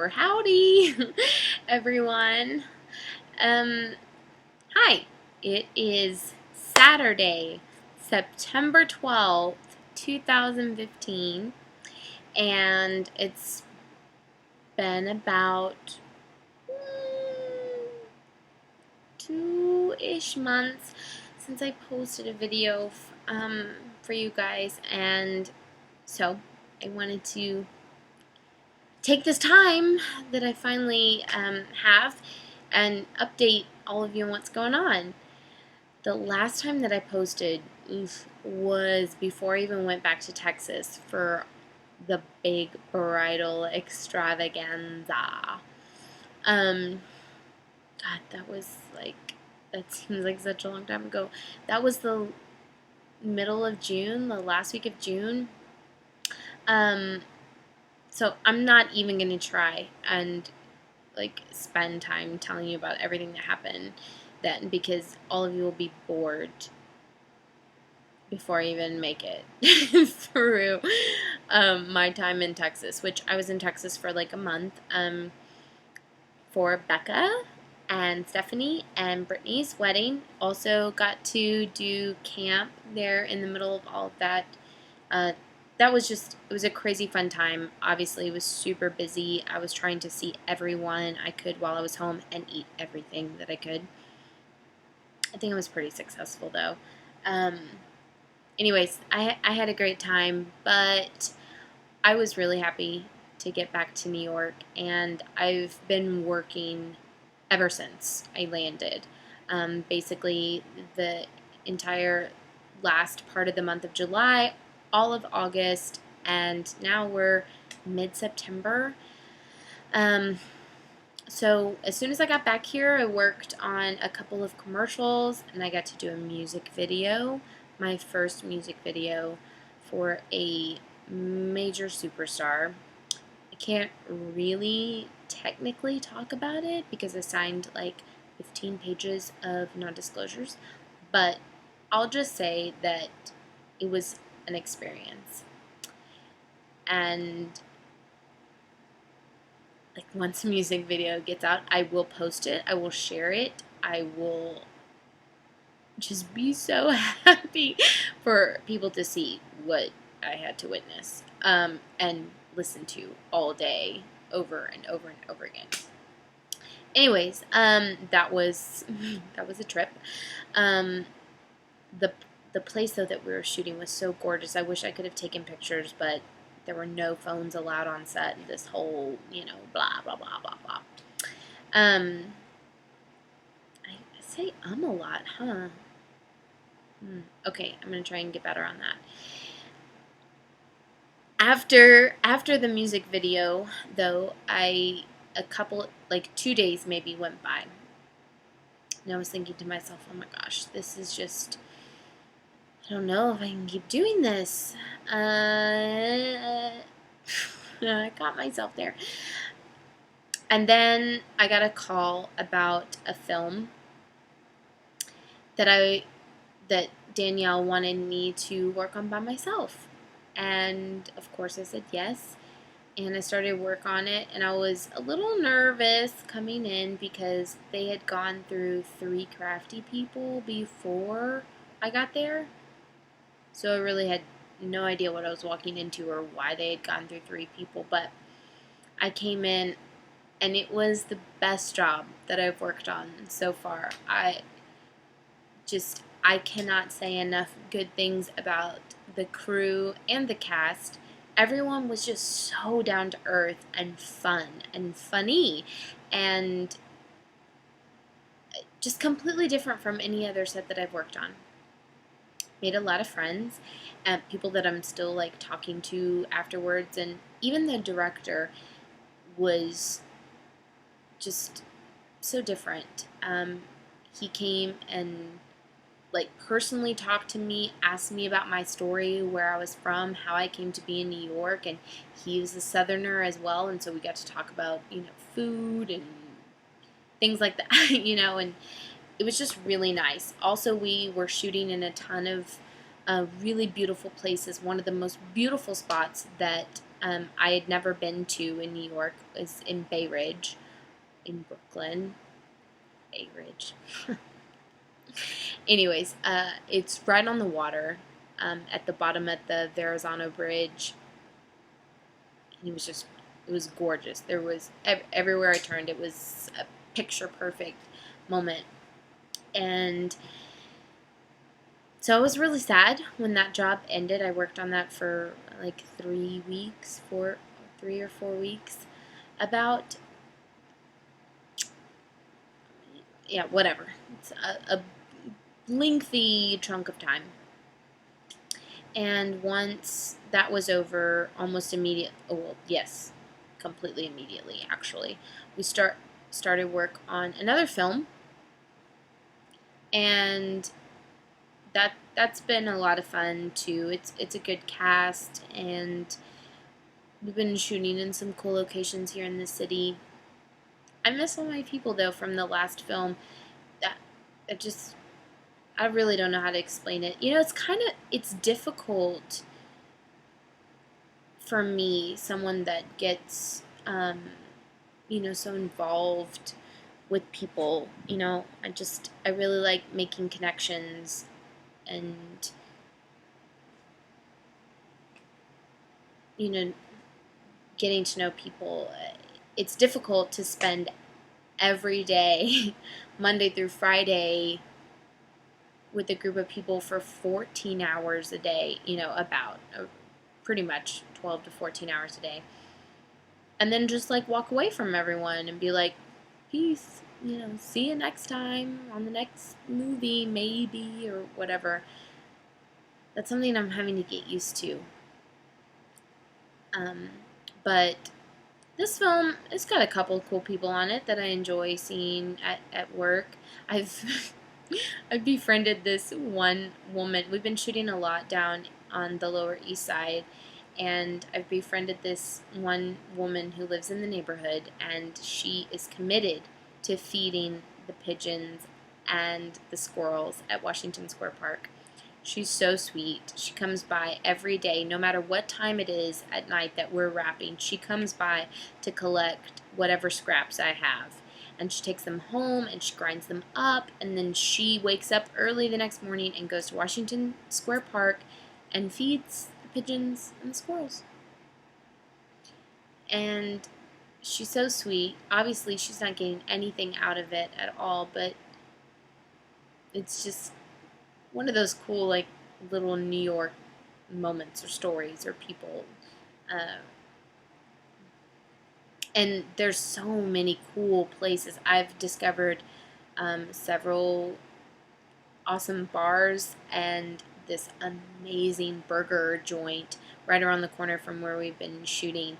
or howdy, everyone. Hi. It is Saturday, September 12th, 2015, and it's been about 2-ish months since I posted a video for you guys, and so I wanted to take this time that I finally have and update all of you on what's going on. The last time that I posted was before I even went back to Texas for the big bridal extravaganza. God, that seems like such a long time ago. That was the middle of June, the last week of June. So I'm not even going to try and spend time telling you about everything that happened then, because all of you will be bored before I even make it through my time in Texas, which I was in Texas for like a month for Becca and Stephanie and Brittany's wedding. Also got to do camp there in the middle of all of that. It was a crazy fun time. Obviously, it was super busy. I was trying to see everyone I could while I was home and eat everything that I could. I think I was pretty successful, though. Anyways, I had a great time, but I was really happy to get back to New York, and I've been working ever since I landed. Basically, the entire last part of the month of July, all of August, and now we're mid-September. So as soon as I got back here, I worked on a couple of commercials, and I got to do a music video, my first music video for a major superstar. I can't really technically talk about it because I signed like 15 pages of non-disclosures, but I'll just say that it was an experience. And once the music video gets out, I will post it, I will share it, I will just be so happy for people to see what I had to witness and listen to all day, over and over and over again. Anyways, that was a trip. The place though that we were shooting was so gorgeous. I wish I could have taken pictures, but there were no phones allowed on set. This whole, blah blah blah blah blah. I say a lot, huh? Okay, I'm gonna try and get better on that. After the music video, though, 2 days maybe went by, and I was thinking to myself, oh my gosh, this is just, I don't know if I can keep doing this. I caught myself there. And then I got a call about a film that Danielle wanted me to work on by myself. And of course I said yes. And I started work on it, and I was a little nervous coming in because they had gone through 3 crafty people before I got there. So I really had no idea what I was walking into or why they had gone through 3 people. But I came in, and it was the best job that I've worked on so far. I cannot say enough good things about the crew and the cast. Everyone was just so down to earth and fun and funny and just completely different from any other set that I've worked on. Made a lot of friends and people that I'm still talking to afterwards, and even the director was just so different. He came and personally talked to me, asked me about my story, where I was from, how I came to be in New York, and he was a Southerner as well, and so we got to talk about, food and things like that, and it was just really nice. Also, we were shooting in a ton of really beautiful places. One of the most beautiful spots that I had never been to in New York. It was in Bay Ridge, in Brooklyn. Bay Ridge. Anyways, it's right on the water, at the bottom at the Verrazano Bridge. And it was gorgeous. There was, everywhere I turned, it was a picture perfect moment. And so I was really sad when that job ended. I worked on that for like 3 or 4 weeks. About, yeah, whatever. It's a lengthy chunk of time. And once that was over, almost immediate. Oh, well, yes, completely immediately. Actually, we started work on another film, and that's been a lot of fun too. It's a good cast, and we've been shooting in some cool locations here in the city. I miss all my people though from the last film. That I just I really don't know how to explain it. It's difficult for me, someone that gets so involved with people. I really like making connections and you know getting to know people. It's difficult to spend every day, Monday through Friday, with a group of people for 14 hours a day, pretty much 12 to 14 hours a day. And then just like walk away from everyone and be like, peace, see you next time on the next movie, maybe, or whatever. That's something I'm having to get used to. But this film, it's got a couple of cool people on it that I enjoy seeing at work. I've befriended this one woman. We've been shooting a lot down on the Lower East Side, and I've befriended this one woman who lives in the neighborhood, and she is committed to feeding the pigeons and the squirrels at Washington Square Park. She's so sweet. She comes by every day, no matter what time it is at night that we're wrapping. She comes by to collect whatever scraps I have. And she takes them home and she grinds them up. And then she wakes up early the next morning and goes to Washington Square Park and feeds the pigeons and the squirrels. And she's so sweet. Obviously, she's not getting anything out of it at all, but it's just one of those cool, like, little New York moments or stories or people. And there's so many cool places. I've discovered several awesome bars and this amazing burger joint right around the corner from where we've been shooting.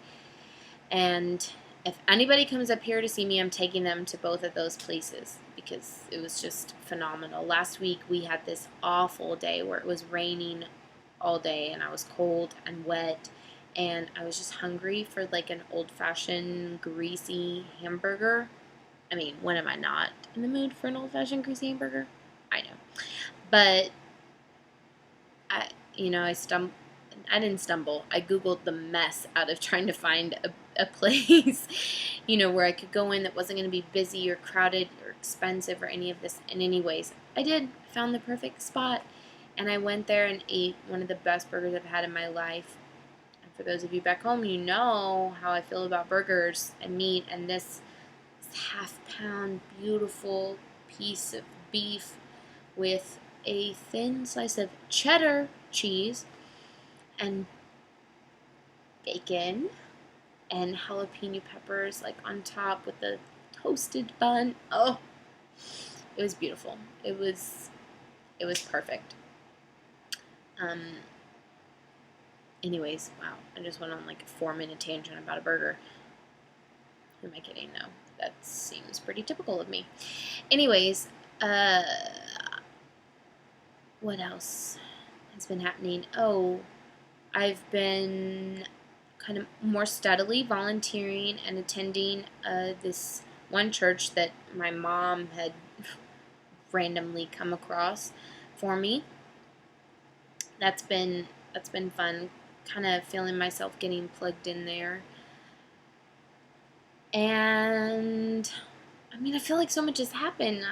And if anybody comes up here to see me, I'm taking them to both of those places because it was just phenomenal. Last week we had this awful day where it was raining all day and I was cold and wet and I was just hungry for like an old-fashioned greasy hamburger. I mean, when am I not in the mood for an old-fashioned greasy hamburger? I know. But I didn't stumble. I Googled the mess out of trying to find a place, where I could go in that wasn't going to be busy or crowded or expensive or any of this. And anyways, I did. Found the perfect spot. And I went there and ate one of the best burgers I've had in my life. And for those of you back home, you know how I feel about burgers and meat. And this half-pound, beautiful piece of beef with a thin slice of cheddar cheese and bacon and jalapeno peppers like on top with the toasted bun. Oh, it was beautiful. It was perfect. Anyways, wow, I just went on like a 4-minute tangent about a burger. Who am I kidding? No, that seems pretty typical of me. Anyways, what else has been happening? Oh, I've been kind of more steadily volunteering and attending this one church that my mom had randomly come across for me. That's been fun, kind of feeling myself getting plugged in there. And I mean, I feel like so much has happened.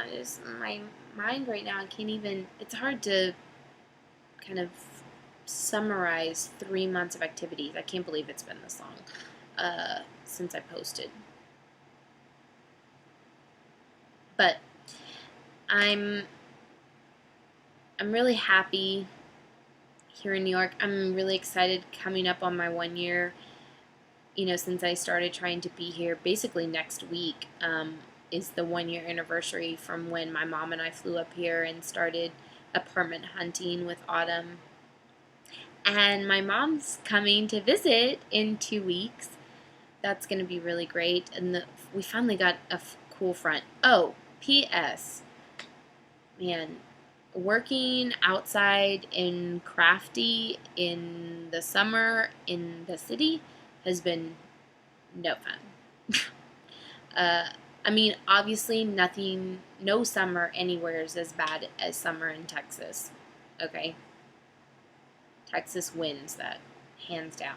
My mind right now, I can't even, it's hard to kind of summarize 3 months of activities. I can't believe it's been this long since I posted. But I'm really happy here in New York. I'm really excited coming up on my 1 year. Since I started trying to be here, basically next week is the 1 year anniversary from when my mom and I flew up here and started apartment hunting with Autumn. And my mom's coming to visit in 2 weeks. That's going to be really great. And we finally got a cool front. Oh, P.S. Man, working outside in Crafty in the summer in the city has been no fun. I mean, obviously no summer anywhere is as bad as summer in Texas. Okay? Texas wins that, hands down,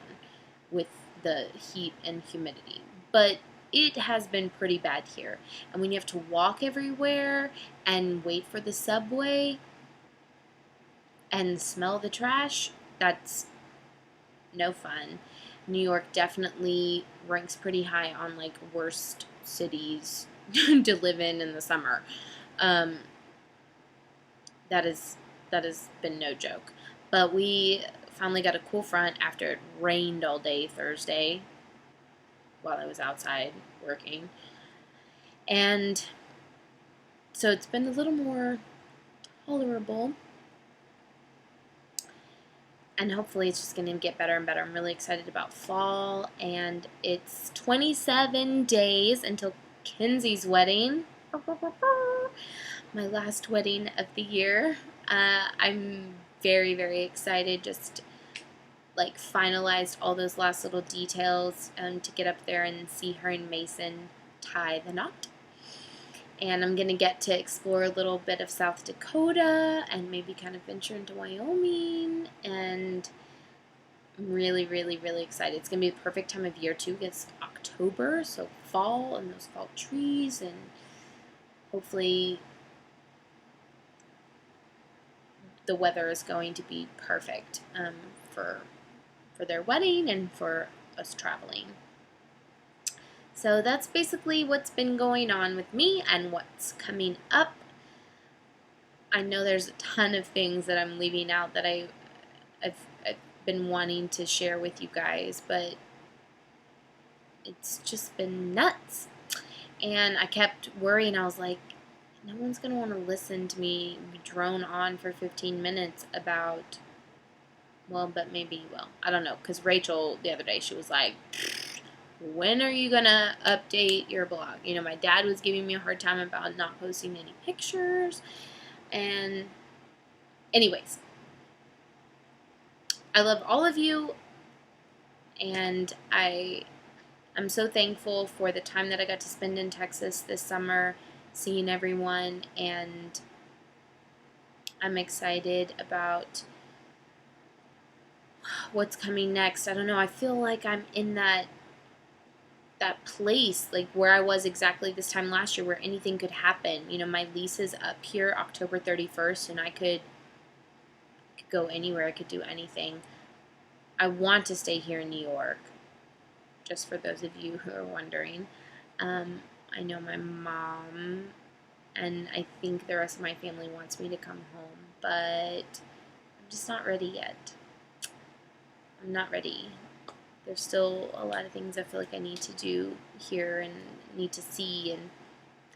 with the heat and humidity. But it has been pretty bad here. And when you have to walk everywhere and wait for the subway and smell the trash, that's no fun. New York definitely ranks pretty high on like worst cities to live in the summer. That has been no joke. But we finally got a cool front after it rained all day Thursday while I was outside working. And so it's been a little more tolerable. And hopefully it's just going to get better and better. I'm really excited about fall. And it's 27 days until Kenzie's wedding. My last wedding of the year. I'm very, very excited. Just like finalized all those last little details to get up there and see her and Mason tie the knot. And I'm going to get to explore a little bit of South Dakota and maybe kind of venture into Wyoming. And I'm really, really, really excited. It's going to be the perfect time of year, too. It's October, so fall and those fall trees. And hopefully the weather is going to be perfect for their wedding and for us traveling. So that's basically what's been going on with me and what's coming up. I know there's a ton of things that I'm leaving out that I've been wanting to share with you guys, but it's just been nuts. And I kept worrying. I was like, no one's going to want to listen to me drone on for 15 minutes about, well, but maybe you will. I don't know, because Rachel, the other day, she was like, when are you going to update your blog? My dad was giving me a hard time about not posting any pictures. And anyways, I love all of you. And I'm so thankful for the time that I got to spend in Texas this summer, seeing everyone. And I'm excited about what's coming next. I don't know. I feel like I'm in that place, like where I was exactly this time last year, where anything could happen. My lease is up here October 31st, and I could go anywhere. I could do anything. I want to stay here in New York, just for those of you who are wondering. I know my mom and I think the rest of my family wants me to come home, but I'm just not ready yet. I'm not ready. There's still a lot of things I feel like I need to do here and need to see.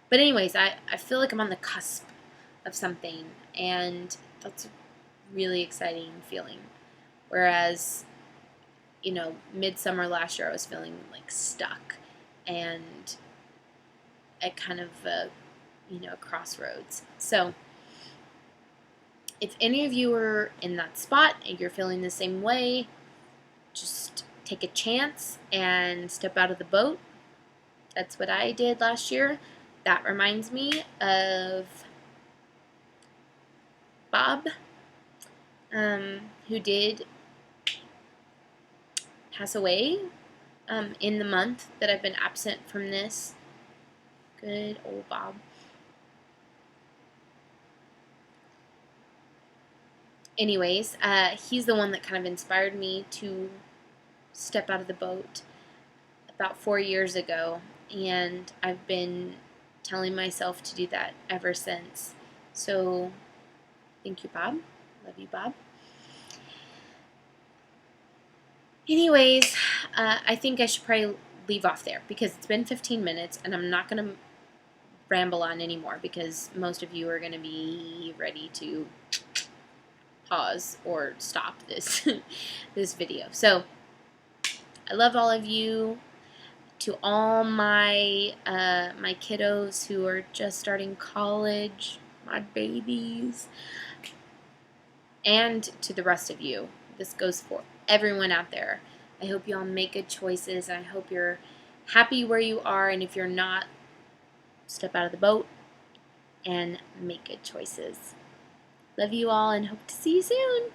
But anyways, I feel like I'm on the cusp of something, and that's a really exciting feeling. Whereas, midsummer last year I was feeling like stuck and at kind of a crossroads. So if any of you are in that spot and you're feeling the same way, just take a chance and step out of the boat. That's what I did last year. That reminds me of Bob, who did pass away in the month that I've been absent from this. Good old Bob. Anyways, he's the one that kind of inspired me to step out of the boat about 4 years ago, and I've been telling myself to do that ever since. So, thank you, Bob. Love you, Bob. Anyways, I think I should probably leave off there because it's been 15 minutes and I'm not going to ramble on anymore because most of you are going to be ready to pause or stop this this video. So, I love all of you. To all my my kiddos who are just starting college, my babies, and to the rest of you. This goes for everyone out there. I hope you all make good choices. I hope you're happy where you are, and if you're not, step out of the boat and make good choices. Love you all and hope to see you soon.